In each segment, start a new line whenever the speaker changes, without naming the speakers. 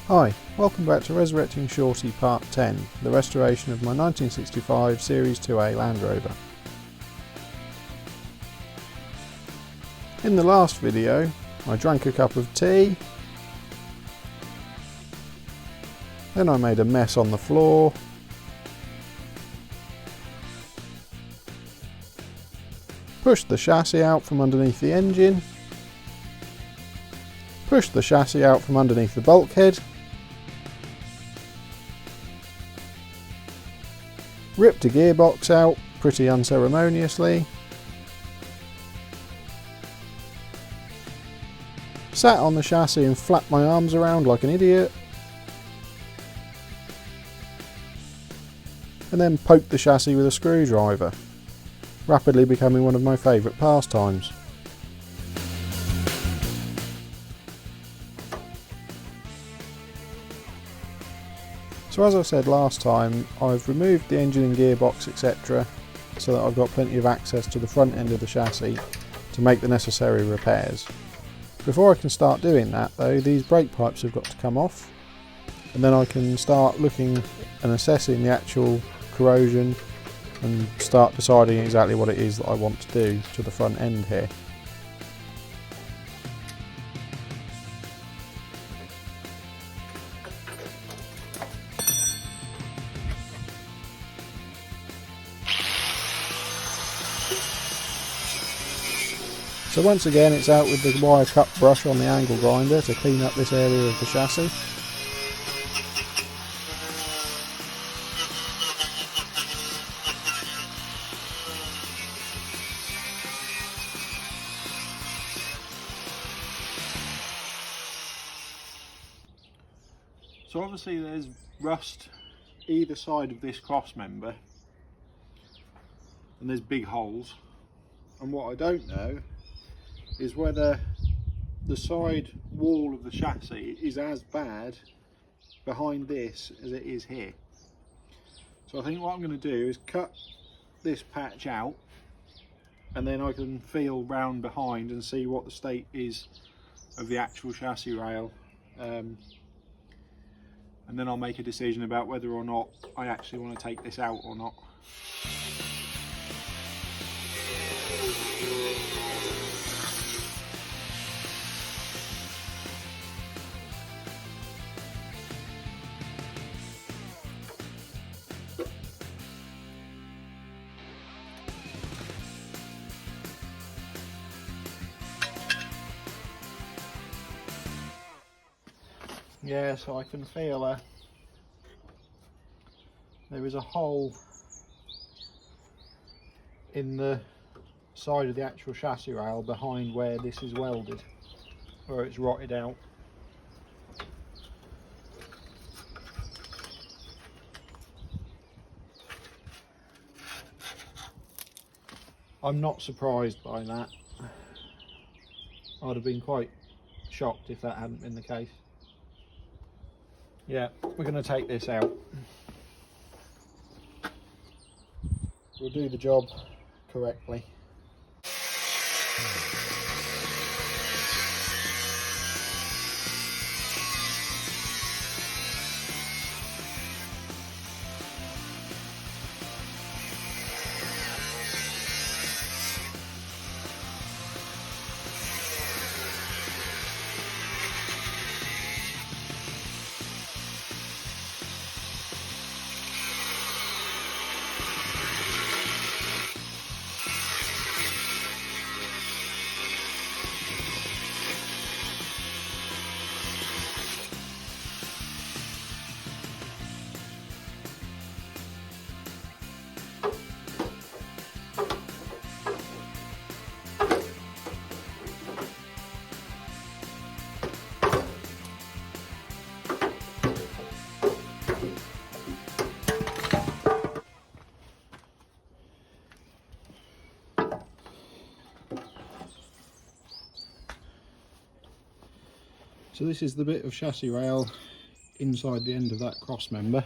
Hi, welcome back to Resurrecting Shorty Part 10, the restoration of my 1965 Series IIA Land Rover. In the last video, I drank a cup of tea, then I made a mess on the floor, pushed the chassis out from underneath the engine, pushed the chassis out from underneath the bulkhead, ripped a gearbox out pretty unceremoniously, sat on the chassis and flapped my arms around like an idiot, and then poked the chassis with a screwdriver, rapidly becoming one of my favourite pastimes. So as I said last time, I've removed the engine and gearbox etc. so that I've got plenty of access to the front end of the chassis to make the necessary repairs. Before I can start doing that though, these brake pipes have got to come off, and then I can start looking and assessing the actual corrosion and start deciding exactly what it is that I want to do to the front end here. So once again it's out with the wire cut brush on the angle grinder to clean up this area of the chassis. So obviously there's rust either side of this cross member and there's big holes, and what I don't know is whether the side wall of the chassis is as bad behind this as it is here. So I think what I'm going to do is cut this patch out, and then I can feel round behind and see what the state is of the actual chassis rail, and then I'll make a decision about whether or not I actually want to take this out or not. Yeah, so I can feel there is a hole in the side of the actual chassis rail behind where this is welded, where it's rotted out. I'm not surprised by that. I'd have been quite shocked if that hadn't been the case. Yeah, we're going to take this out. We'll do the job correctly. So this is the bit of chassis rail inside the end of that cross member,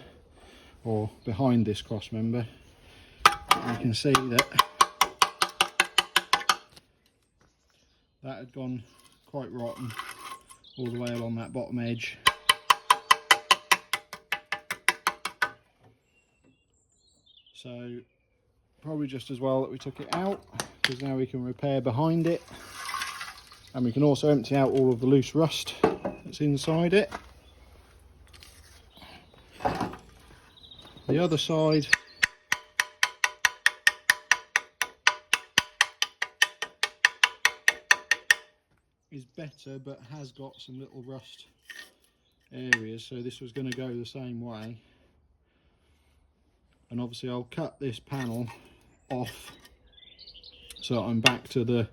or behind this cross member. You can see that that had gone quite rotten all the way along that bottom edge. So probably just as well that we took it out, because now we can repair behind it, and we can also empty out all of the loose rust that's inside it. The other side is better, but has got some little rust areas, so this was going to go the same way. And obviously I'll cut this panel off so that I'm back to the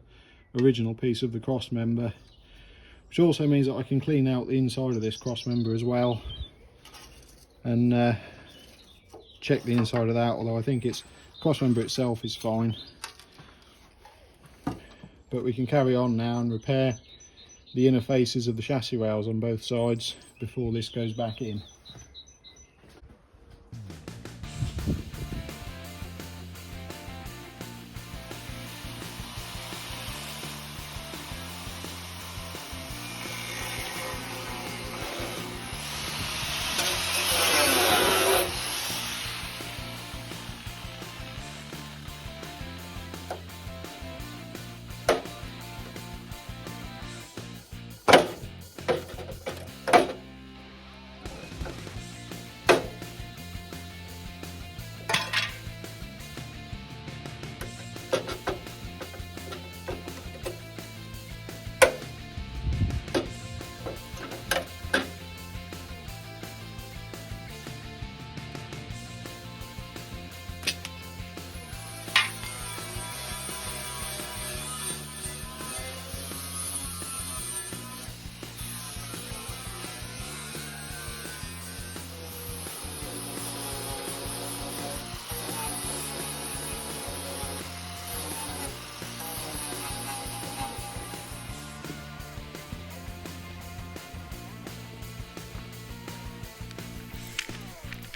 original piece of the cross member, which also means that I can clean out the inside of this cross member as well, and check the inside of that, although I think its cross member itself is fine. But we can carry on now and repair the inner faces of the chassis rails on both sides before this goes back in.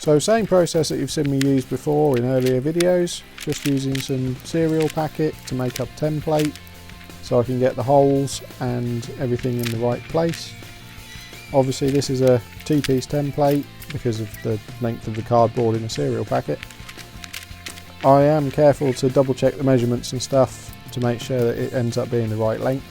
So same process that you've seen me use before in earlier videos, just using some cereal packet to make up template so I can get the holes and everything in the right place. Obviously this is a two-piece template because of the length of the cardboard in a cereal packet. I am careful to double check the measurements and stuff to make sure that it ends up being the right length.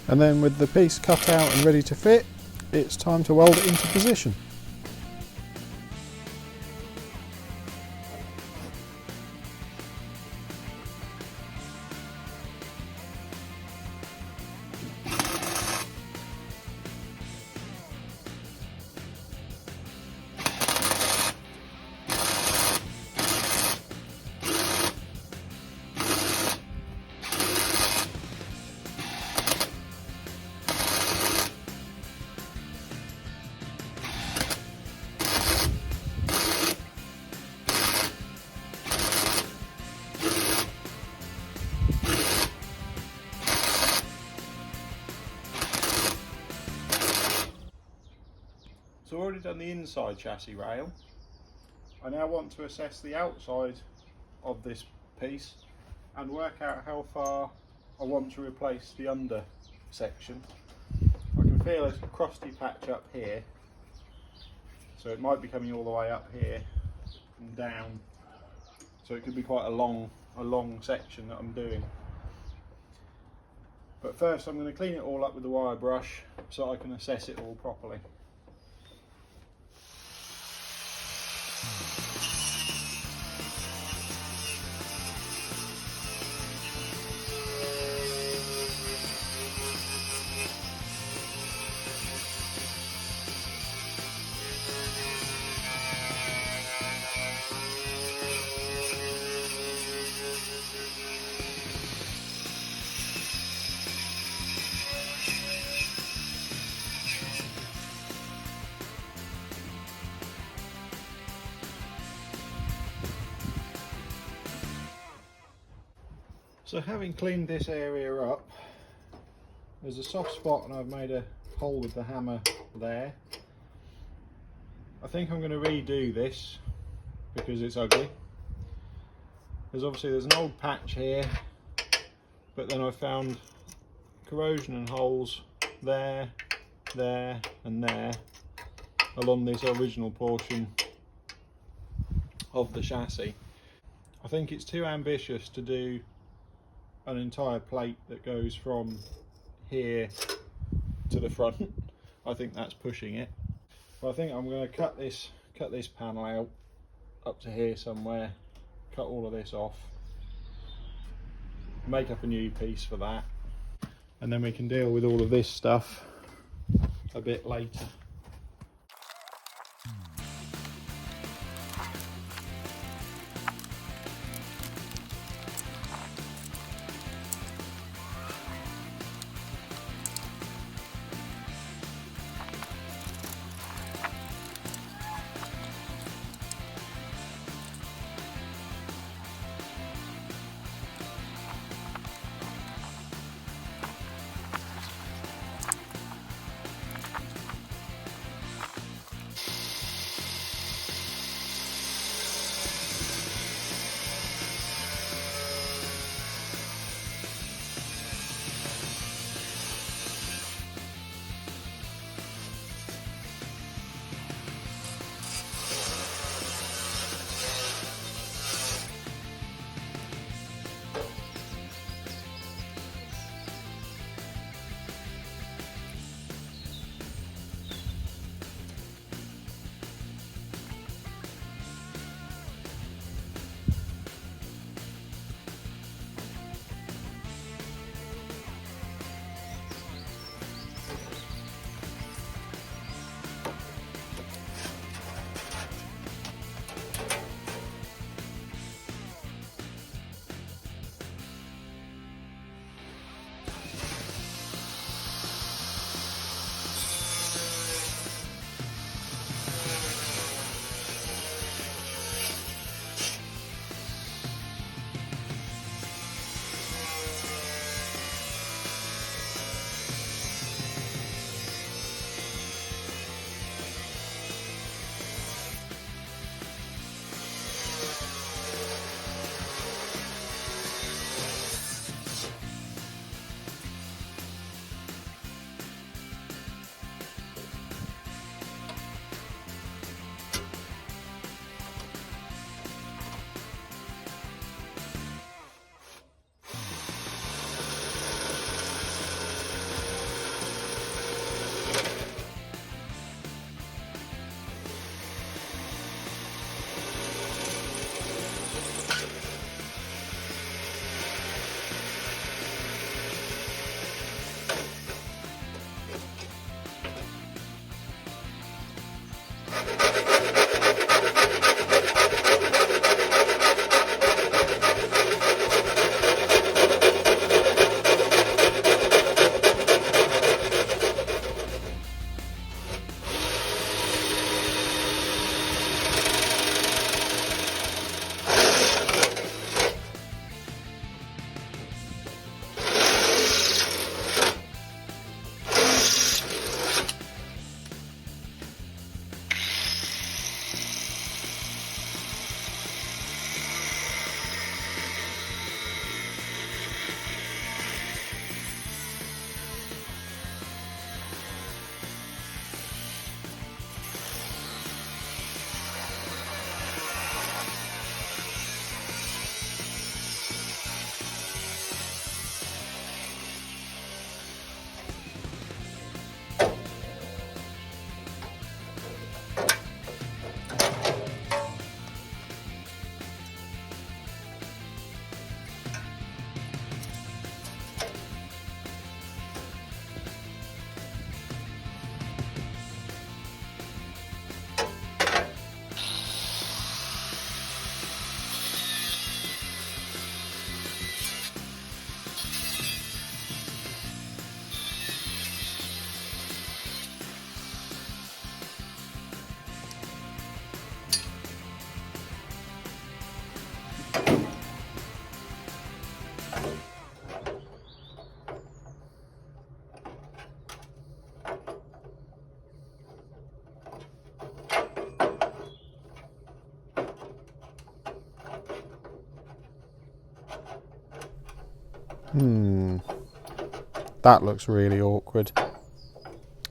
And then with the piece cut out and ready to fit, it's time to weld it into position. So I've already done the inside chassis rail. I now want to assess the outside of this piece and work out how far I want to replace the under section. I can feel a crusty patch up here, so it might be coming all the way up here and down, so it could be quite a long section that I'm doing. But first I'm going to clean it all up with the wire brush so I can assess it all properly. So having cleaned this area up, there's a soft spot and I've made a hole with the hammer there. I think I'm going to redo this because it's ugly. There's an old patch here, but then I found corrosion and holes there, there and there along this original portion of the chassis. I think it's too ambitious to do an entire plate that goes from here to the front. I think that's pushing it. But I think I'm going to cut this panel out up to here somewhere, cut all of this off, make up a new piece for that, and then we can deal with all of this stuff a bit later.
That looks really awkward.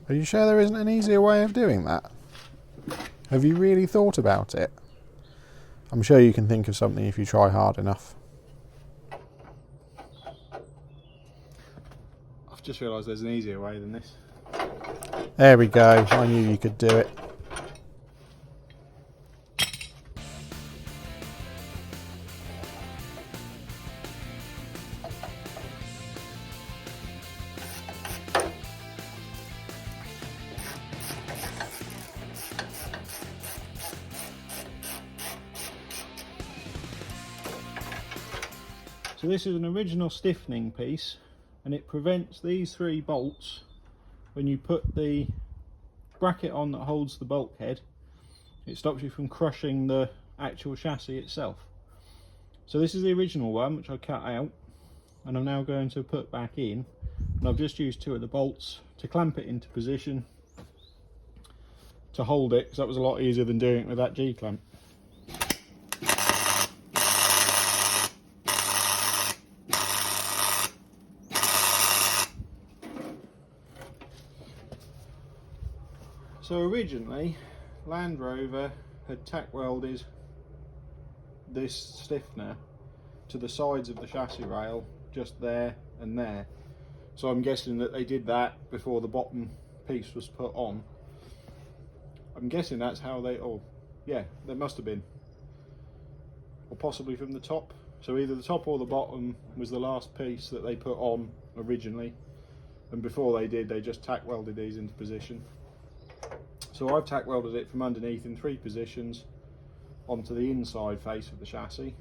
Are you sure there isn't an easier way of doing that? Have you really thought about it? I'm sure you can think of something if you try hard enough.
I've just realised there's an easier way than this.
There we go. I knew you could do it.
So this is an original stiffening piece, and it prevents these 3 bolts, when you put the bracket on that holds the bulkhead, it stops you from crushing the actual chassis itself. So this is the original one, which I cut out, and I'm now going to put back in, and I've just used 2 of the bolts to clamp it into position to hold it, because that was a lot easier than doing it with that G-clamp. So originally, Land Rover had tack welded this stiffener to the sides of the chassis rail, just there and there. So I'm guessing that they did that before the bottom piece was put on. I'm guessing that's how they, oh yeah, there must have been. Or possibly from the top. So either the top or the bottom was the last piece that they put on originally. And before they did, they just tack welded these into position. So I've tack welded it from underneath in 3 positions onto the inside face of the chassis.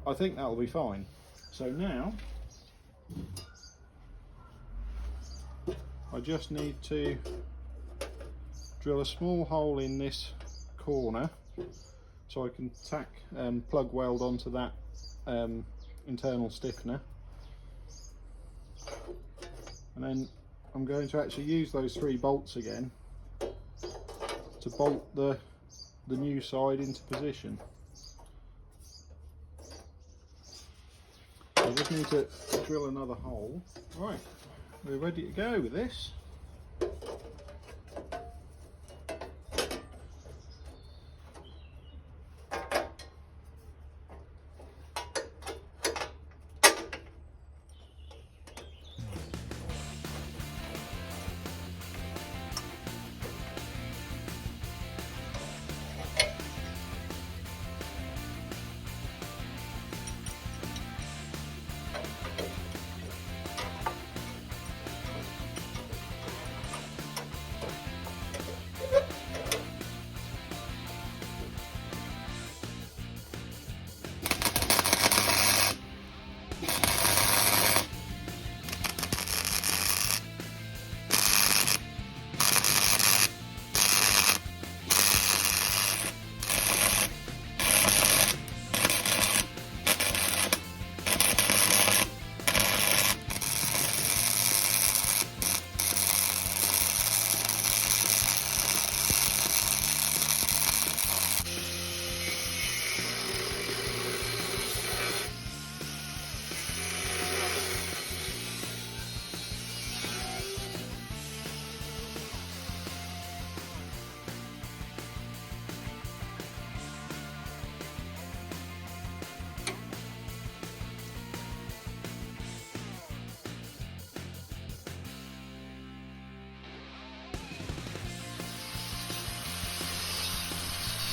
I think that'll be fine. So now I just need to drill a small hole in this corner so I can tack plug weld onto that internal stiffener, and then I'm going to actually use those 3 bolts again to bolt the new side into position. I just need to drill another hole. Right, we're ready to go with this.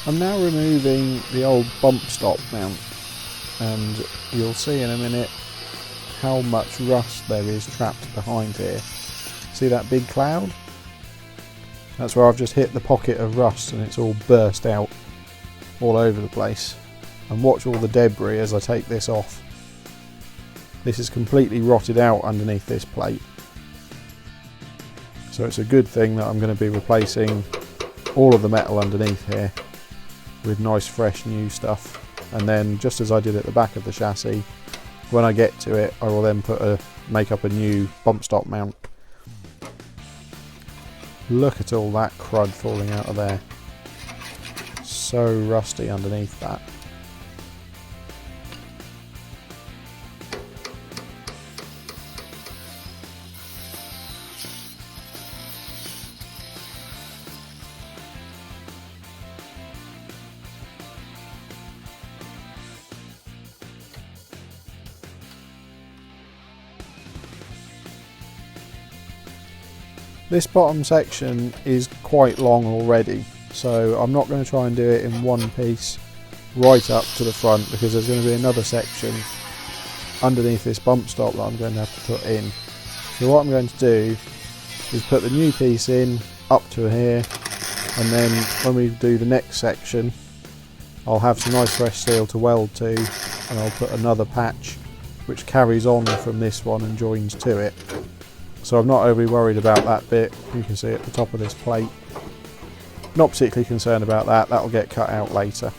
I'm now removing the old bump stop mount, and you'll see in a minute how much rust there is trapped behind here. See that big cloud? That's where I've just hit the pocket of rust and it's all burst out all over the place. And watch all the debris as I take this off. This is completely rotted out underneath this plate. So it's a good thing that I'm going to be replacing all of the metal underneath here with nice fresh new stuff, and then just as I did at the back of the chassis, when I get to it I will then make up a new bump stop mount. Look at all that crud falling out of there, so rusty underneath that. This bottom section is quite long already, so I'm not going to try and do it in one piece right up to the front, because there's going to be another section underneath this bump stop that I'm going to have to put in. So what I'm going to do is put the new piece in up to here, and then when we do the next section I'll have some nice fresh steel to weld to, and I'll put another patch which carries on from this one and joins to it. So I'm not overly worried about that bit. You can see at the top of this plate. Not particularly concerned about that, that'll get cut out later.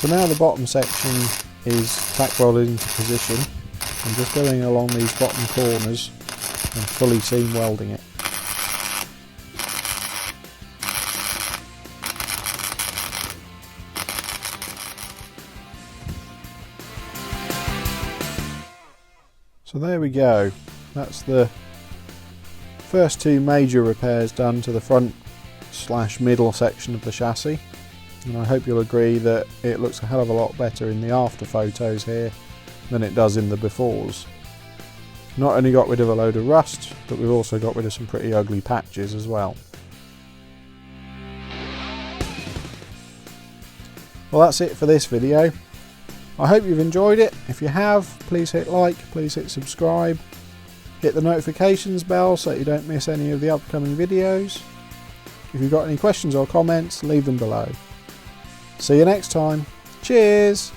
So now the bottom section is tack welded into position. I'm just going along these bottom corners and fully seam welding it. So there we go. That's the first two major repairs done to the front / middle section of the chassis. And I hope you'll agree that it looks a hell of a lot better in the after photos here than it does in the befores. Not only got rid of a load of rust, but we've also got rid of some pretty ugly patches as well. Well, that's it for this video. I hope you've enjoyed it. If you have, please hit like, please hit subscribe, hit the notifications bell so that you don't miss any of the upcoming videos. If you've got any questions or comments, leave them below. See you next time. Cheers!